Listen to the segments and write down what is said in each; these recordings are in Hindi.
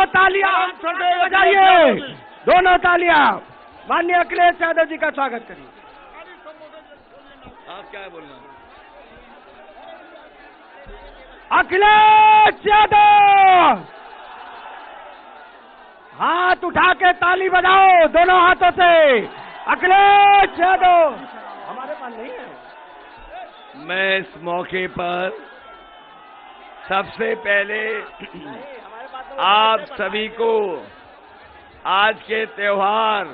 दोनों तालियां बजाइए, दोनों तालियां। माननीय अखिलेश यादव जी का स्वागत करिए। आप क्या बोलना? अखिलेश यादव, हाथ उठा के ताली बजाओ दोनों हाथों से। अखिलेश यादव हमारे पास नहीं है। मैं इस मौके पर सबसे पहले आप सभी को आज के त्योहार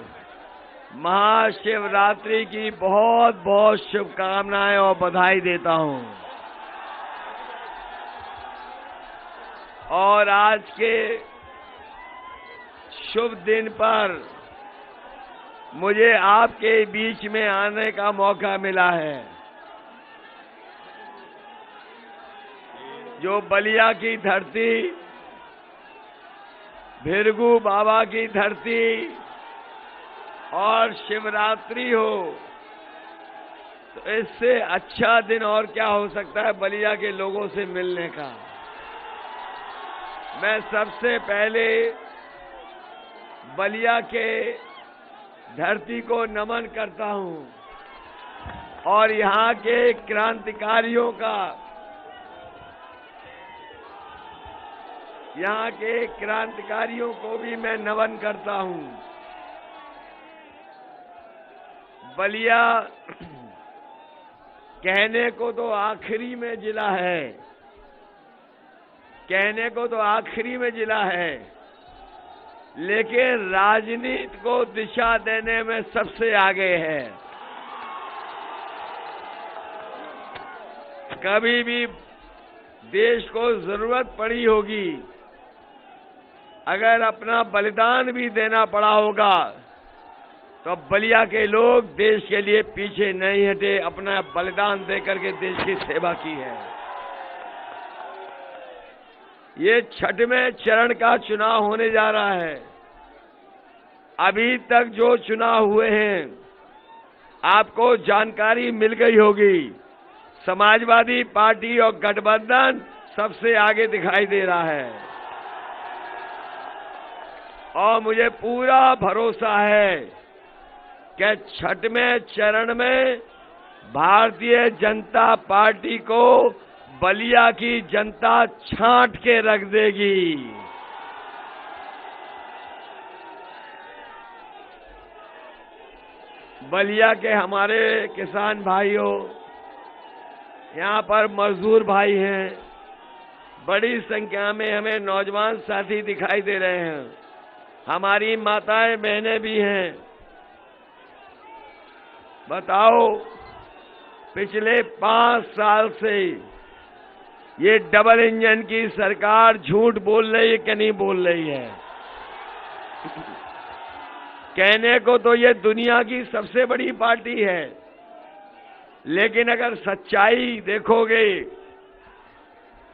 महाशिवरात्रि की बहुत बहुत शुभकामनाएं और बधाई देता हूं। और आज के शुभ दिन पर मुझे आपके बीच में आने का मौका मिला है। जो बलिया की धरती, भिरगू बाबा की धरती और शिवरात्रि हो, तो इससे अच्छा दिन और क्या हो सकता है बलिया के लोगों से मिलने का। मैं सबसे पहले बलिया के धरती को नमन करता हूं और यहाँ के क्रांतिकारियों का, यहाँ के क्रांतिकारियों को भी मैं नमन करता हूं। बलिया कहने को तो आखिरी में जिला है, कहने को तो आखिरी में जिला है, लेकिन राजनीति को दिशा देने में सबसे आगे है। कभी भी देश को जरूरत पड़ी होगी, अगर अपना बलिदान भी देना पड़ा होगा, तो बलिया के लोग देश के लिए पीछे नहीं हटे, अपना बलिदान देकर के देश की सेवा की है। ये छठवें चरण का चुनाव होने जा रहा है। अभी तक जो चुनाव हुए हैं आपको जानकारी मिल गई होगी। समाजवादी पार्टी और गठबंधन सबसे आगे दिखाई दे रहा है और मुझे पूरा भरोसा है कि छठवें चरण में भारतीय जनता पार्टी को बलिया की जनता छांट के रख देगी। बलिया के हमारे किसान भाइयों, यहाँ पर मजदूर भाई हैं, बड़ी संख्या में हमें नौजवान साथी दिखाई दे रहे हैं, हमारी माताएं बहनें भी हैं। बताओ, पिछले 5 साल से ये डबल इंजन की सरकार झूठ बोल रही है कि नहीं बोल रही है? कहने को तो ये दुनिया की सबसे बड़ी पार्टी है, लेकिन अगर सच्चाई देखोगे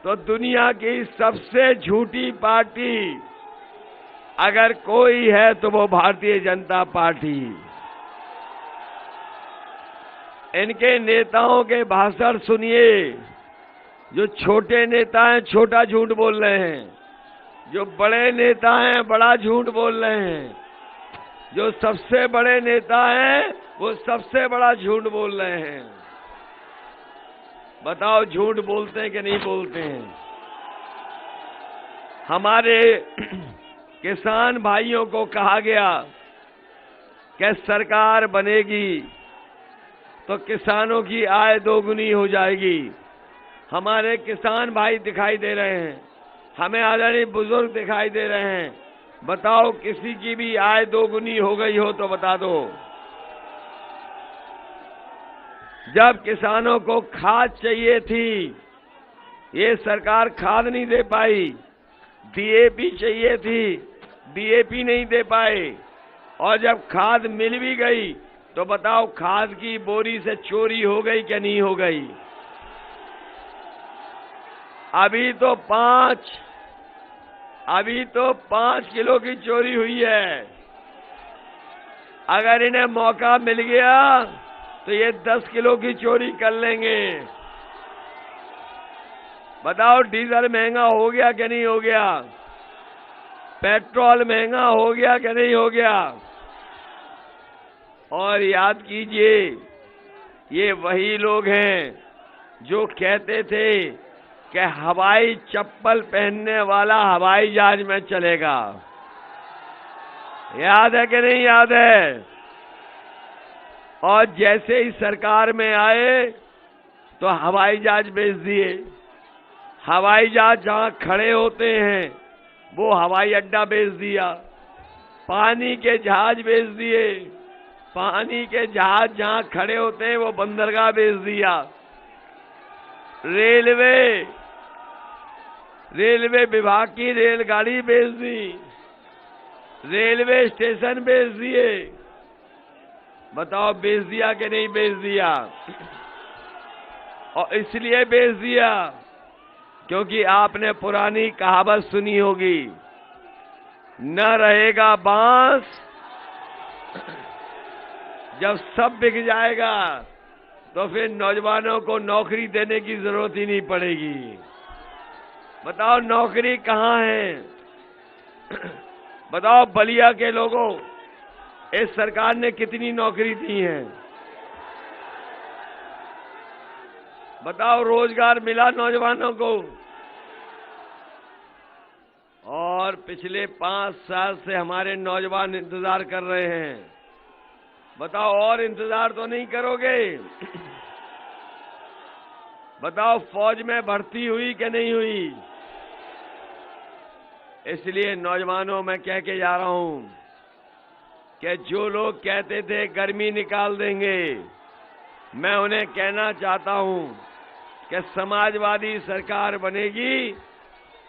तो दुनिया की सबसे झूठी पार्टी अगर कोई है तो वो भारतीय जनता पार्टी। इनके नेताओं के भाषण सुनिए। जो छोटे नेता हैं छोटा झूठ बोल रहे हैं, जो बड़े नेता हैं बड़ा झूठ बोल रहे हैं, जो सबसे बड़े नेता हैं वो सबसे बड़ा झूठ बोल रहे हैं। बताओ, झूठ बोलते हैं कि नहीं बोलते हैं? हमारे किसान भाइयों को कहा गया कि सरकार बनेगी तो किसानों की आय दोगुनी हो जाएगी। हमारे किसान भाई दिखाई दे रहे हैं, हमें आदरणीय बुजुर्ग दिखाई दे रहे हैं। बताओ, किसी की भी आय दोगुनी हो गई हो तो बता दो। जब किसानों को खाद चाहिए थी, ये सरकार खाद नहीं दे पाई। डीएपी चाहिए थी, डीएपी नहीं दे पाए। और जब खाद मिल भी गई तो बताओ, खाद की बोरी से चोरी हो गई क्या नहीं हो गई? अभी तो 5 किलो की चोरी हुई है। अगर इन्हें मौका मिल गया तो ये 10 किलो की चोरी कर लेंगे। बताओ, डीजल महंगा हो गया कि नहीं हो गया? पेट्रोल महंगा हो गया कि नहीं हो गया? और याद कीजिए, ये वही लोग हैं जो कहते थे कि हवाई चप्पल पहनने वाला हवाई जहाज में चलेगा। याद है कि नहीं याद है? और जैसे ही सरकार में आए तो हवाई जहाज बेच दिए। हवाई जहाज जहां खड़े होते हैं वो हवाई अड्डा बेच दिया। पानी के जहाज बेच दिए। पानी के जहाज जहां खड़े होते हैं वो बंदरगाह बेच दिया। रेलवे विभाग की रेलगाड़ी बेच दी। रेलवे स्टेशन बेच दिए। बताओ बेच दिया कि नहीं बेच दिया? और इसलिए बेच दिया क्योंकि आपने पुरानी कहावत सुनी होगी, न रहेगा बांस जब सब बिक जाएगा तो फिर नौजवानों को नौकरी देने की जरूरत ही नहीं पड़ेगी। बताओ नौकरी कहाँ है? बताओ बलिया के लोगों, इस सरकार ने कितनी नौकरी दी है? बताओ रोजगार मिला नौजवानों को? और पिछले 5 साल से हमारे नौजवान इंतजार कर रहे हैं। बताओ और इंतजार तो नहीं करोगे? बताओ फौज में भर्ती हुई कि नहीं हुई? इसलिए नौजवानों मैं कह के जा रहा हूं कि जो लोग कहते थे गर्मी निकाल देंगे, मैं उन्हें कहना चाहता हूं कि समाजवादी सरकार बनेगी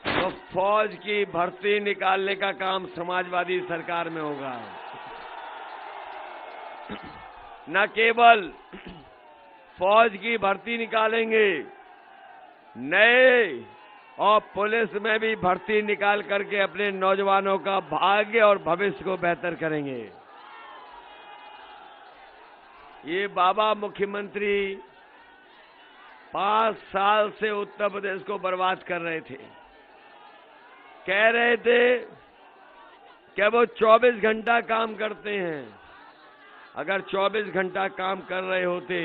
तो फौज की भर्ती निकालने का काम समाजवादी सरकार में होगा। न केवल फौज की भर्ती निकालेंगे, नए और पुलिस में भी भर्ती निकाल करके अपने नौजवानों का भाग्य और भविष्य को बेहतर करेंगे। ये बाबा मुख्यमंत्री 5 साल से उत्तर प्रदेश को बर्बाद कर रहे थे। कह रहे थे कि वो 24 घंटा काम करते हैं। अगर 24 घंटा काम कर रहे होते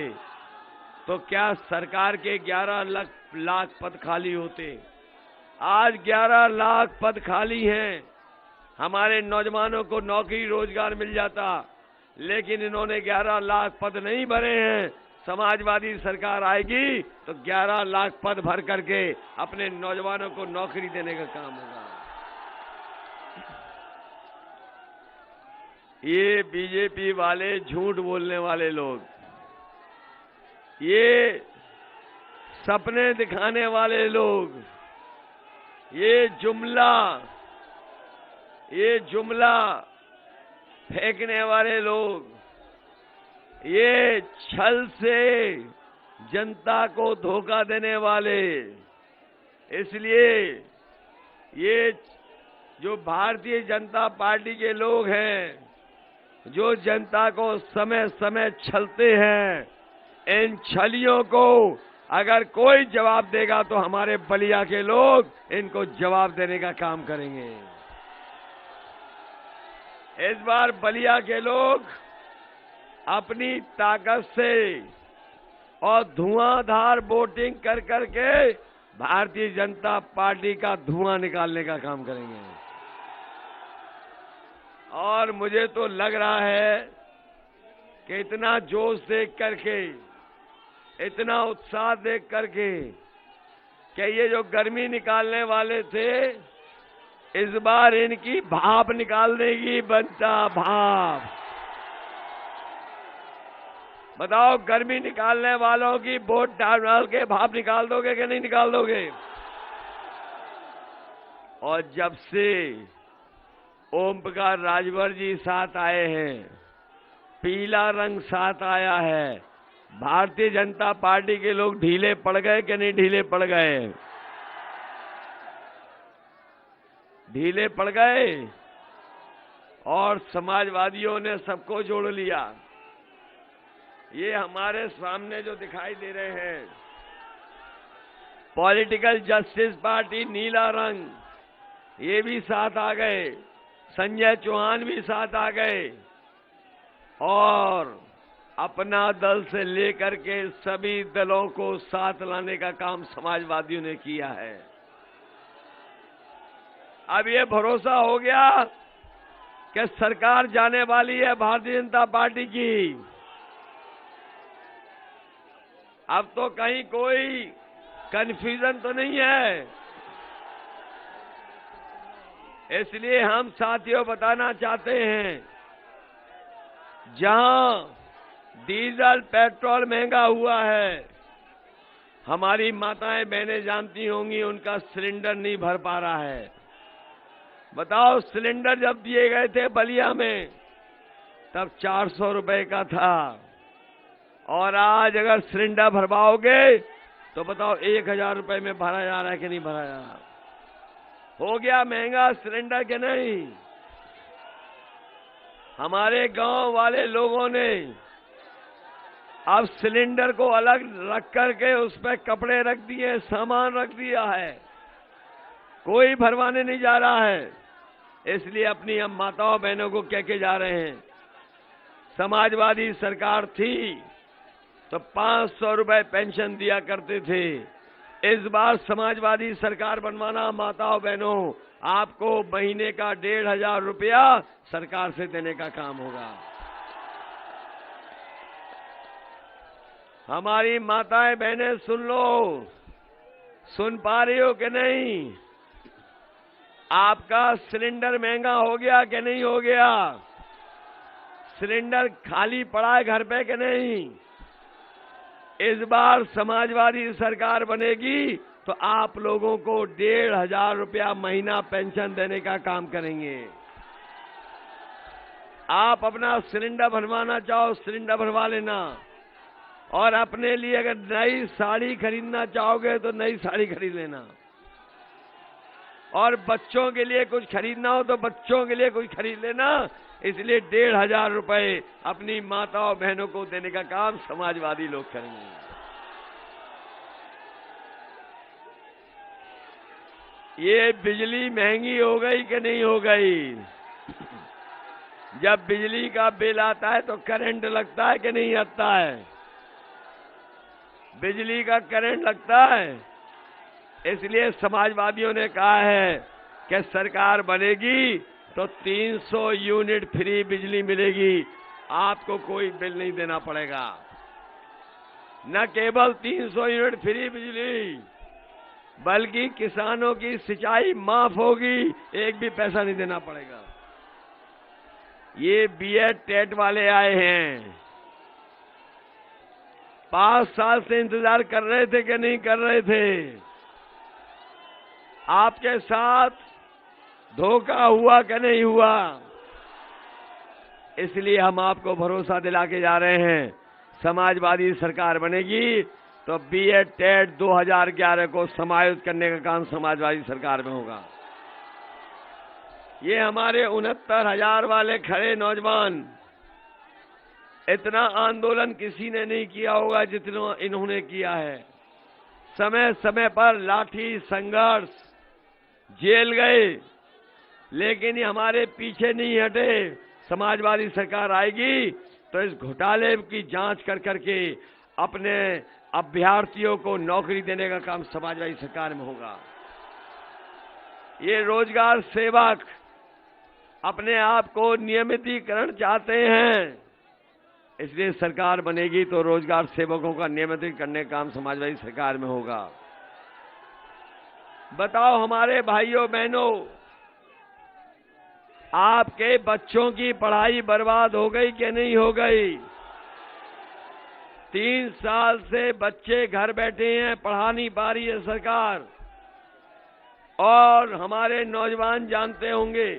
तो क्या सरकार के 11 लाख पद खाली होते? आज 11 लाख पद खाली हैं। हमारे नौजवानों को नौकरी रोजगार मिल जाता, लेकिन इन्होंने 11 लाख पद नहीं भरे हैं। समाजवादी सरकार आएगी तो 11 लाख पद भर करके अपने नौजवानों को नौकरी देने का काम होगा। ये बीजेपी वाले झूठ बोलने वाले लोग, ये सपने दिखाने वाले लोग, ये जुमला फेंकने वाले लोग, ये छल से जनता को धोखा देने वाले, इसलिए ये जो भारतीय जनता पार्टी के लोग हैं, जो जनता को समय समय छलते हैं, इन छलियों को अगर कोई जवाब देगा तो हमारे बलिया के लोग इनको जवाब देने का काम करेंगे। इस बार बलिया के लोग अपनी ताकत से और धुआंधार वोटिंग कर करके भारतीय जनता पार्टी का धुआं निकालने का काम करेंगे। और मुझे तो लग रहा है कि इतना जोश देख करके, इतना उत्साह देख करके कि ये जो गर्मी निकालने वाले थे, इस बार इनकी भाप निकाल देगी, बनता भाप। बताओ गर्मी निकालने वालों की वोट डाल के भाप निकाल दोगे कि नहीं निकाल दोगे? और जब से ओम प्रकाश राजभर जी साथ आए हैं, पीला रंग साथ आया है, भारतीय जनता पार्टी के लोग ढीले पड़ गए कि नहीं ढीले पड़ गए? ढीले पड़ गए। और समाजवादियों ने सबको जोड़ लिया। ये हमारे सामने जो दिखाई दे रहे हैं, पॉलिटिकल जस्टिस पार्टी नीला रंग, ये भी साथ आ गए, संजय चौहान भी साथ आ गए और अपना दल से लेकर के सभी दलों को साथ लाने का काम समाजवादियों ने किया है। अब ये भरोसा हो गया कि सरकार जाने वाली है भारतीय जनता पार्टी की। अब तो कहीं कोई कन्फ्यूजन तो नहीं है। इसलिए हम साथियों बताना चाहते हैं, जहां डीजल पेट्रोल महंगा हुआ है, हमारी माताएं बहनें जानती होंगी उनका सिलेंडर नहीं भर पा रहा है। बताओ, सिलेंडर जब दिए गए थे बलिया में तब 400 रुपए का था और आज अगर सिलेंडर भरवाओगे तो बताओ 1000 रुपए में भरा जा रहा है कि नहीं भरा जा रहा। हो गया महंगा सिलेंडर के नहीं। हमारे गांव वाले लोगों ने अब सिलेंडर को अलग रख करके उस पर कपड़े रख दिए, सामान रख दिया है, कोई भरवाने नहीं जा रहा है। इसलिए अपनी हम माताओं बहनों को कह के जा रहे हैं, समाजवादी सरकार थी तो 500 रुपए पेंशन दिया करते थे। इस बार समाजवादी सरकार बनवाना माताओं बहनों, आपको महीने का 1500 रुपया सरकार से देने का काम होगा। हमारी माताएं बहनें सुन लो, सुन पा रही हो कि नहीं? आपका सिलेंडर महंगा हो गया कि नहीं हो गया? सिलेंडर खाली पड़ा है घर पे कि नहीं? इस बार समाजवादी सरकार बनेगी तो आप लोगों को 1500 रुपया महीना पेंशन देने का काम करेंगे। आप अपना सिलेंडर भरवाना चाहो सिलेंडर भरवा लेना, और अपने लिए अगर नई साड़ी खरीदना चाहोगे तो नई साड़ी खरीद लेना, और बच्चों के लिए कुछ खरीदना हो तो बच्चों के लिए कुछ खरीद लेना। इसलिए 1500 रुपए अपनी माताओं बहनों को देने का काम समाजवादी लोग करेंगे। ये बिजली महंगी हो गई कि नहीं हो गई? जब बिजली का बिल आता है तो करंट लगता है कि नहीं लगता है? बिजली का करंट लगता है। इसलिए समाजवादियों ने कहा है कि सरकार बनेगी तो 300 यूनिट फ्री बिजली मिलेगी, आपको कोई बिल नहीं देना पड़ेगा। न केवल 300 यूनिट फ्री बिजली, बल्कि किसानों की सिंचाई माफ होगी, एक भी पैसा नहीं देना पड़ेगा। ये बीएड टेट वाले आए हैं, 5 साल से इंतजार कर रहे थे कि नहीं कर रहे थे? आपके साथ धोखा हुआ कि नहीं हुआ? इसलिए हम आपको भरोसा दिला के जा रहे हैं, समाजवादी सरकार बनेगी तो बीएड टेट 2011 को समायोजित करने का काम समाजवादी सरकार में होगा। ये हमारे 69,000 वाले खड़े नौजवान, इतना आंदोलन किसी ने नहीं किया होगा जितना इन्होंने किया है। समय समय पर लाठी संघर्ष, जेल गए, लेकिन ये हमारे पीछे नहीं हटे। समाजवादी सरकार आएगी तो इस घोटाले की जांच कर करके अपने अभ्यर्थियों को नौकरी देने का काम समाजवादी सरकार में होगा। ये रोजगार सेवक अपने आप को नियमितीकरण चाहते हैं, इसलिए सरकार बनेगी तो रोजगार सेवकों का नियमितीकरण करने का काम समाजवादी सरकार में होगा। बताओ हमारे भाइयों बहनों, आपके बच्चों की पढ़ाई बर्बाद हो गई कि नहीं हो गई? 3 साल से बच्चे घर बैठे हैं, पढ़ा नहीं पा रही है सरकार। और हमारे नौजवान जानते होंगे,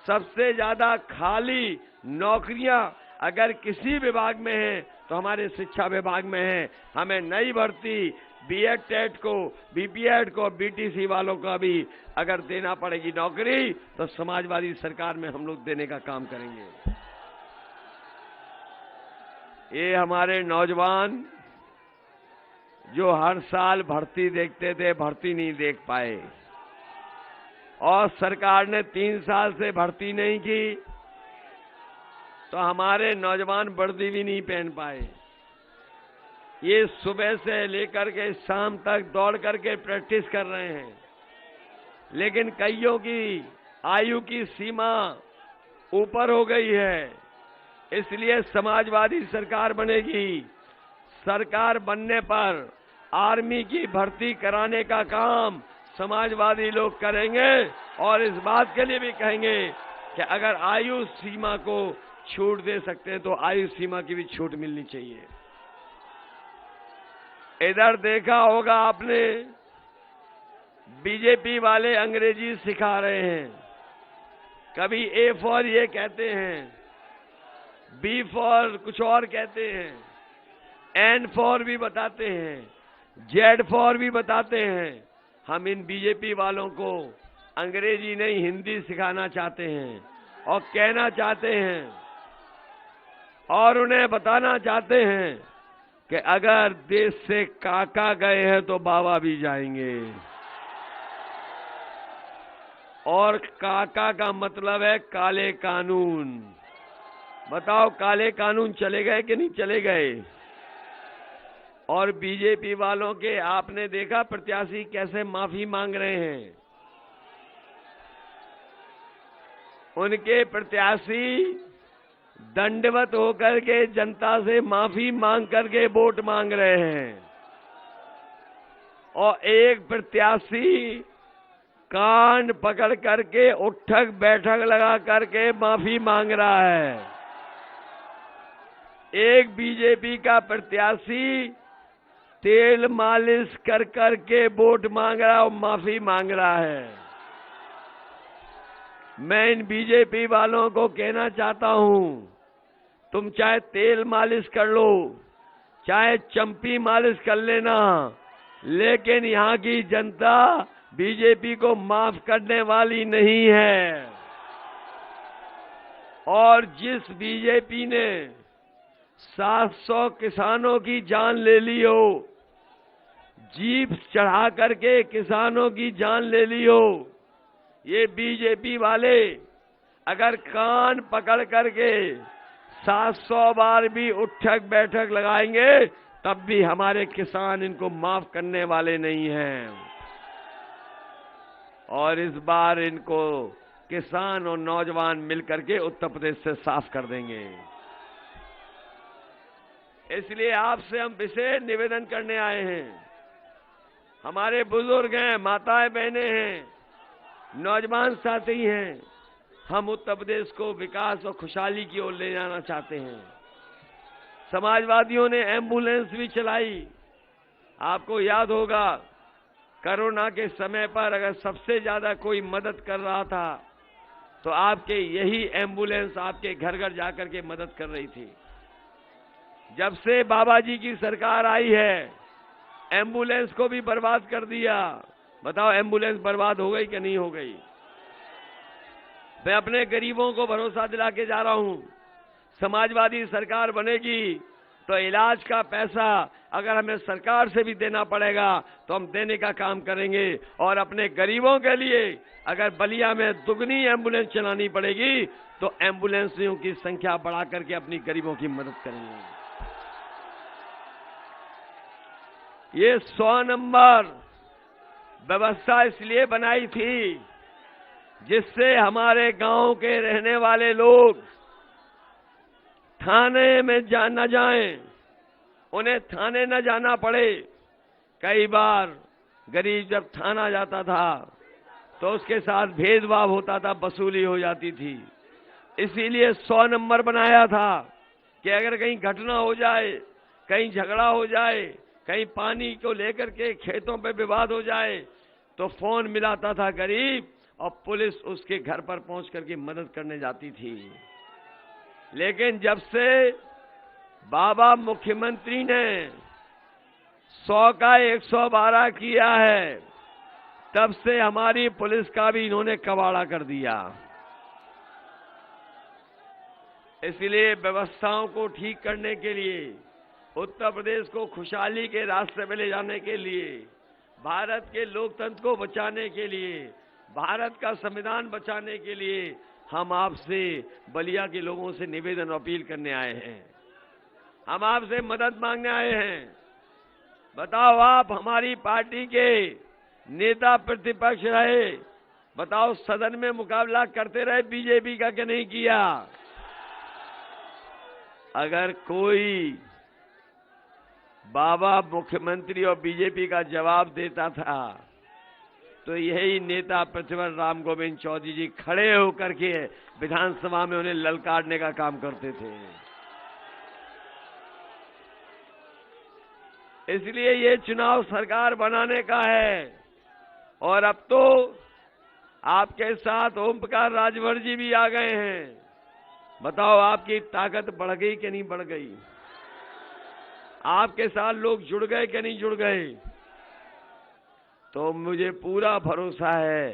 सबसे ज्यादा खाली नौकरियां अगर किसी विभाग में है तो हमारे शिक्षा विभाग में है। हमें नई भर्ती बीएड टेट को, बीपीएड को, बीटीसी वालों का भी अगर देना पड़ेगी नौकरी तो समाजवादी सरकार में हम लोग देने का काम करेंगे। ये हमारे नौजवान जो हर साल भर्ती देखते थे, भर्ती नहीं देख पाए, और सरकार ने 3 साल से भर्ती नहीं की, तो हमारे नौजवान वर्दी भी नहीं पहन पाए। ये सुबह से लेकर के शाम तक दौड़ करके प्रैक्टिस कर रहे हैं, लेकिन कईयों की आयु की सीमा ऊपर हो गई है। इसलिए समाजवादी सरकार बनेगी। सरकार बनने पर आर्मी की भर्ती कराने का काम समाजवादी लोग करेंगे और इस बात के लिए भी कहेंगे कि अगर आयु सीमा को छूट दे सकते हैं तो आयु सीमा की भी छूट मिलनी चाहिए। इधर देखा होगा आपने, बीजेपी वाले अंग्रेजी सिखा रहे हैं। कभी ए फॉर ये कहते हैं, बी फॉर कुछ और कहते हैं, एन फॉर भी बताते हैं, जेड फॉर भी बताते हैं। हम इन बीजेपी वालों को अंग्रेजी नहीं हिंदी सिखाना चाहते हैं और कहना चाहते हैं और उन्हें बताना चाहते हैं कि अगर देश से काका गए हैं तो बाबा भी जाएंगे। और काका का मतलब है काले कानून। बताओ काले कानून चले गए कि नहीं चले गए? और बीजेपी वालों के आपने देखा प्रत्याशी कैसे माफी मांग रहे हैं। उनके प्रत्याशी दंडवत होकर के जनता से माफी मांग करके वोट मांग रहे हैं और एक प्रत्याशी कान पकड़ करके उठक बैठक लगा करके माफी मांग रहा है। एक बीजेपी का प्रत्याशी तेल मालिश कर करके वोट मांग रहा है और माफी मांग रहा है। मैं इन बीजेपी वालों को कहना चाहता हूं, तुम चाहे तेल मालिश कर लो, चाहे चंपी मालिश कर लेना, लेकिन यहां की जनता बीजेपी को माफ करने वाली नहीं है। और जिस बीजेपी ने 700 किसानों की जान ले ली हो, जीप चढ़ा करके किसानों की जान ले ली हो, ये बीजेपी वाले अगर कान पकड़ करके 700 बार भी उठक बैठक लगाएंगे तब भी हमारे किसान इनको माफ करने वाले नहीं हैं। और इस बार इनको किसान और नौजवान मिलकर के उत्तर प्रदेश से साफ कर देंगे। इसलिए आपसे हम विशेष निवेदन करने आए हैं। हमारे बुजुर्ग हैं, माताएं बहनें हैं, नौजवान साथी हैं। हम उत्तर प्रदेश को विकास और खुशहाली की ओर ले जाना चाहते हैं। समाजवादियों ने एम्बुलेंस भी चलाई। आपको याद होगा कोरोना के समय पर अगर सबसे ज्यादा कोई मदद कर रहा था तो आपके यही एम्बुलेंस आपके घर घर जाकर के मदद कर रही थी। जब से बाबा जी की सरकार आई है, एम्बुलेंस को भी बर्बाद कर दिया। बताओ एम्बुलेंस बर्बाद हो गई कि नहीं हो गई? मैं अपने गरीबों को भरोसा दिला के जा रहा हूं, समाजवादी सरकार बनेगी तो इलाज का पैसा अगर हमें सरकार से भी देना पड़ेगा तो हम देने का काम करेंगे। और अपने गरीबों के लिए अगर बलिया में दुगनी एम्बुलेंस चलानी पड़ेगी तो एम्बुलेंसियों की संख्या बढ़ा करके अपनी गरीबों की मदद करेंगे। ये 100 नंबर व्यवस्था इसलिए बनाई थी जिससे हमारे गांव के रहने वाले लोग थाने में न जाएं, उन्हें थाने न जाना पड़े। कई बार गरीब जब थाना जाता था तो उसके साथ भेदभाव होता था, वसूली हो जाती थी। इसीलिए 100 नंबर बनाया था कि अगर कहीं घटना हो जाए, कहीं झगड़ा हो जाए, कहीं पानी को लेकर के खेतों पे विवाद हो जाए तो फोन मिलाता था गरीब और पुलिस उसके घर पर पहुंच करके मदद करने जाती थी। लेकिन जब से बाबा मुख्यमंत्री ने 100 का 112 किया है, तब से हमारी पुलिस का भी इन्होंने कबाड़ा कर दिया। इसलिए व्यवस्थाओं को ठीक करने के लिए, उत्तर प्रदेश को खुशहाली के रास्ते में ले जाने के लिए, भारत के लोकतंत्र को बचाने के लिए, भारत का संविधान बचाने के लिए हम आपसे, बलिया के लोगों से निवेदन और अपील करने आए हैं। हम आपसे मदद मांगने आए हैं। बताओ, आप हमारी पार्टी के नेता प्रतिपक्ष रहे, बताओ सदन में मुकाबला करते रहे बीजेपी का कि नहीं किया? अगर कोई बाबा मुख्यमंत्री और बीजेपी का जवाब देता था तो यही नेता प्रतिपक्ष राम गोविंद चौधरी जी खड़े होकर के विधानसभा में उन्हें ललकारने का काम करते थे। इसलिए ये चुनाव सरकार बनाने का है। और अब तो आपके साथ ओम प्रकाश राजभर जी भी आ गए हैं। बताओ, आपकी ताकत बढ़ गई कि नहीं बढ़ गई? आपके साथ लोग जुड़ गए कि नहीं जुड़ गए? तो मुझे पूरा भरोसा है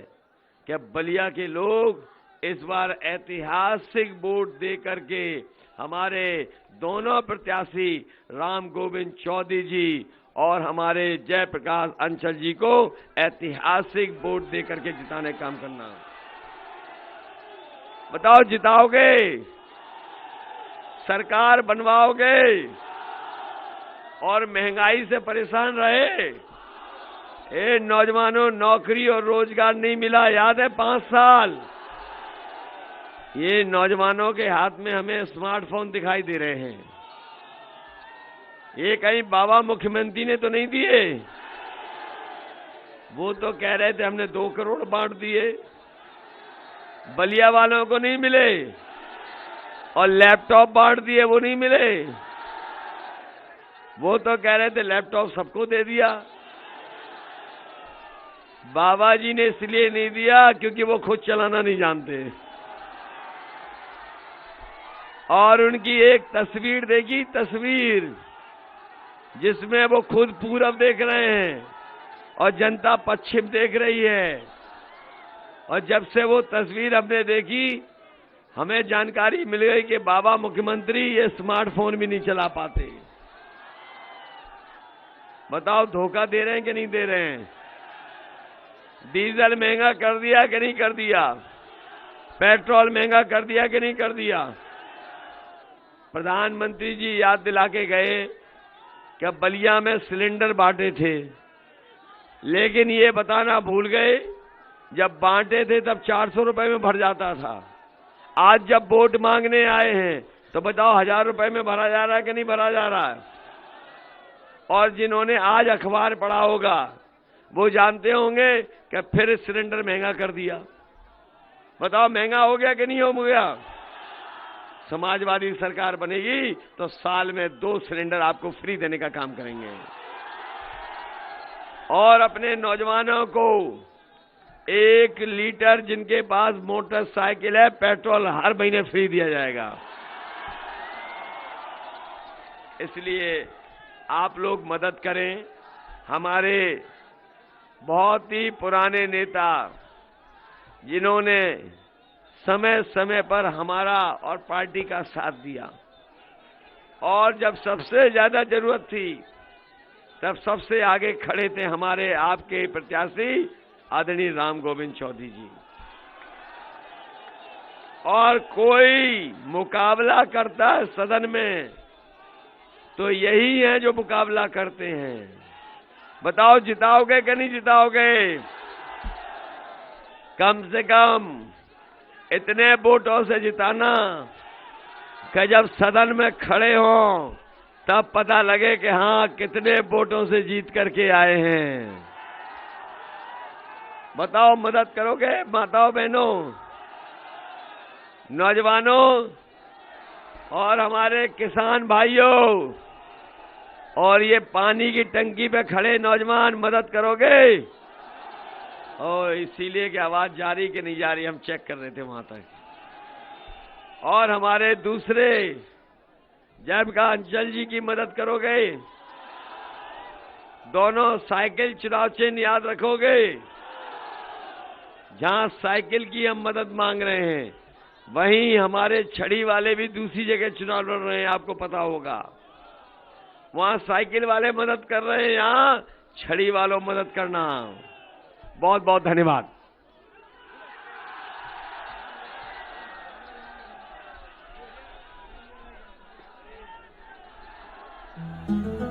कि बलिया के लोग इस बार ऐतिहासिक वोट दे करके हमारे दोनों प्रत्याशी राम गोविंद चौधरी जी और हमारे जयप्रकाश अंचल जी को ऐतिहासिक वोट दे करके जिताने का काम करना। बताओ, जिताओगे? सरकार बनवाओगे? और महंगाई से परेशान रहे? ए नौजवानों, नौकरी और रोजगार नहीं मिला, याद है 5 साल? ये नौजवानों के हाथ में हमें स्मार्टफोन दिखाई दे रहे हैं। ये कहीं बाबा मुख्यमंत्री ने तो नहीं दिए? वो तो कह रहे थे हमने 2 करोड़ बांट दिए, बलिया वालों को नहीं मिले। और लैपटॉप बांट दिए, वो नहीं मिले। वो तो कह रहे थे लैपटॉप सबको दे दिया। बाबा जी ने इसलिए नहीं दिया क्योंकि वो खुद चलाना नहीं जानते। और उनकी एक तस्वीर देखी, तस्वीर जिसमें वो खुद पूरब देख रहे हैं और जनता पश्चिम देख रही है। और जब से वो तस्वीर हमने देखी, हमें जानकारी मिल गई कि बाबा मुख्यमंत्री ये स्मार्टफोन भी नहीं चला पाते। बताओ, धोखा दे रहे हैं कि नहीं दे रहे हैं? डीजल महंगा कर दिया कि नहीं कर दिया? पेट्रोल महंगा कर दिया कि नहीं कर दिया? प्रधानमंत्री जी याद दिला के गए कि बलिया में सिलेंडर बांटे थे, लेकिन ये बताना भूल गए जब बांटे थे तब 400 रुपए में भर जाता था। आज जब वोट मांगने आए हैं तो बताओ 1000 रुपए में भरा जा रहा है कि नहीं भरा जा रहा है? और जिन्होंने आज अखबार पढ़ा होगा वो जानते होंगे कि फिर सिलेंडर महंगा कर दिया। बताओ, महंगा हो गया कि नहीं हो गया? समाजवादी सरकार बनेगी तो साल में 2 सिलेंडर आपको फ्री देने का काम करेंगे। और अपने नौजवानों को 1 लीटर जिनके पास मोटरसाइकिल है पेट्रोल हर महीने फ्री दिया जाएगा। इसलिए आप लोग मदद करें। हमारे बहुत ही पुराने नेता जिन्होंने समय समय पर हमारा और पार्टी का साथ दिया और जब सबसे ज्यादा जरूरत थी तब सबसे आगे खड़े थे हमारे आपके प्रत्याशी आदरणीय राम गोविंद चौधरी जी। और कोई मुकाबला करता है सदन में तो यही है जो मुकाबला करते हैं। बताओ, जिताओगे कि नहीं जिताओगे? कम से कम इतने वोटों से जिताना कि जब सदन में खड़े हों तब पता लगे कि हाँ कितने वोटों से जीत करके आए हैं। बताओ, मदद करोगे माताओं बहनों, नौजवानों और हमारे किसान भाइयों और ये पानी की टंकी पे खड़े नौजवान, मदद करोगे? और इसीलिए कि आवाज जा रही कि नहीं जा रही हम चेक कर रहे थे वहां तक। और हमारे दूसरे जयप्रकाश अंचल जी की मदद करोगे? दोनों साइकिल चुनाव चिन्ह याद रखोगे? जहां साइकिल की हम मदद मांग रहे हैं वहीं हमारे छड़ी वाले भी दूसरी जगह चुनाव लड़ रहे हैं, आपको पता होगा। वहां साइकिल वाले मदद कर रहे हैं, यहां छड़ी वालों मदद करना। बहुत बहुत धन्यवाद। है।